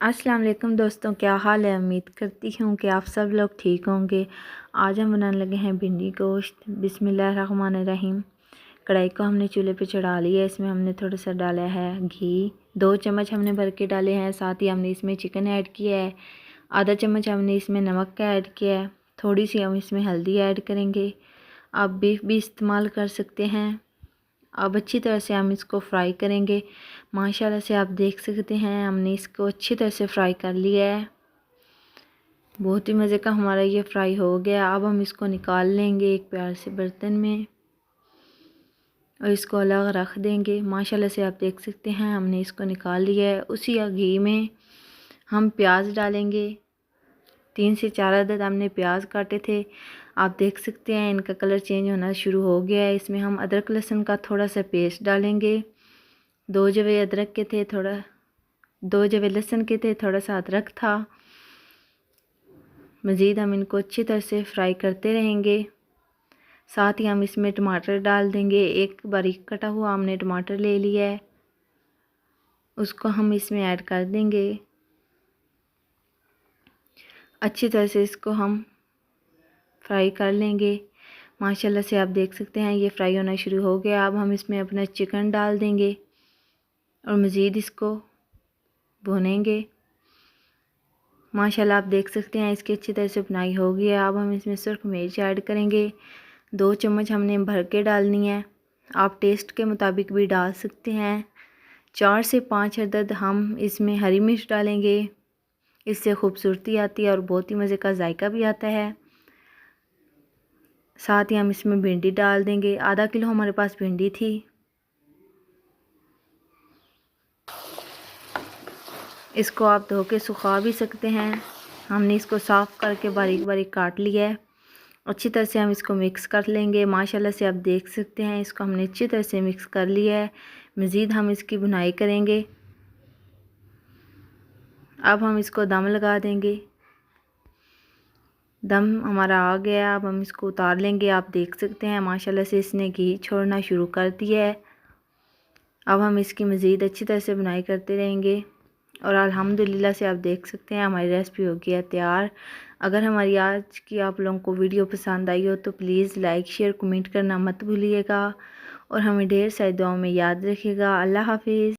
अस्सलाम वालेकुम दोस्तों, क्या हाल है। उम्मीद करती हूँ कि आप सब लोग ठीक होंगे। आज हम बनाने लगे हैं भिंडी गोश्त। बिस्मिल्लाहिर्रहमानिर्रहीम। कढ़ाई को हमने चूल्हे पे चढ़ा लिया है। इसमें हमने थोड़ा सा डाला है घी, 2 चम्मच हमने भर के डाले हैं। साथ ही हमने इसमें चिकन ऐड किया है। आधा चम्मच हमने इसमें नमक का ऐड किया है। थोड़ी सी हम इसमें हल्दी ऐड करेंगे। आप बीफ भी इस्तेमाल कर सकते हैं। अब अच्छी तरह से हम इसको फ्राई करेंगे। माशाल्लाह से आप देख सकते हैं हमने इसको अच्छी तरह से फ्राई कर लिया है। बहुत ही मज़े का हमारा ये फ्राई हो गया। अब हम इसको निकाल लेंगे एक प्यार से बर्तन में और इसको अलग रख देंगे। माशाल्लाह से आप देख सकते हैं हमने इसको निकाल लिया है। उसी घी में हम प्याज डालेंगे। 3 से 4 अदद हमने प्याज काटे थे। आप देख सकते हैं इनका कलर चेंज होना शुरू हो गया है। इसमें हम अदरक लहसुन का थोड़ा सा पेस्ट डालेंगे। 2 जवे अदरक के थे, 2 जवे लहसुन के थे, थोड़ा सा अदरक था। मज़ीद हम इनको अच्छी तरह से फ्राई करते रहेंगे। साथ ही हम इसमें टमाटर डाल देंगे। एक बारीक कटा हुआ हमने टमाटर ले लिया है, उसको हम इसमें ऐड कर देंगे। अच्छी तरह से इसको हम फ्राई कर लेंगे। माशाल्लाह से आप देख सकते हैं ये फ्राई होना शुरू हो गया। अब हम इसमें अपना चिकन डाल देंगे और मज़ीद इसको भुनेंगे। माशाल्लाह आप देख सकते हैं इसकी अच्छी तरह से बुनाई हो गई है। अब हम इसमें सुर्ख मिर्च ऐड करेंगे। 2 चम्मच हमने भर के डालनी है। आप टेस्ट के मुताबिक भी डाल सकते हैं। 4 से 5 अदद हम इसमें हरी मिर्च डालेंगे। इससे खूबसूरती आती है और बहुत ही मज़े का जायका भी आता है। साथ ही हम इसमें भिंडी डाल देंगे। आधा किलो हमारे पास भिंडी थी। इसको आप धो के सुखा भी सकते हैं। हमने इसको साफ़ करके बारीक बारीक काट लिया है। अच्छी तरह से हम इसको मिक्स कर लेंगे। माशाल्लाह से आप देख सकते हैं इसको हमने अच्छी तरह से मिक्स कर लिया है। मज़ीद हम इसकी बुनाई करेंगे। अब हम इसको दम लगा देंगे। दम हमारा आ गया। अब हम इसको उतार लेंगे। आप देख सकते हैं माशाल्लाह से इसने घी छोड़ना शुरू कर दिया है। अब हम इसकी मज़ीद अच्छी तरह से बुनाई करते रहेंगे और अल्हम्दुलिल्लाह से आप देख सकते हैं हमारी रेसिपी हो गई है तैयार। अगर हमारी आज की आप लोगों को वीडियो पसंद आई हो तो प्लीज़ लाइक शेयर कमेंट करना मत भूलिएगा और हमें ढेर सारी दुआओं में याद रखिएगा। अल्लाह हाफिज़।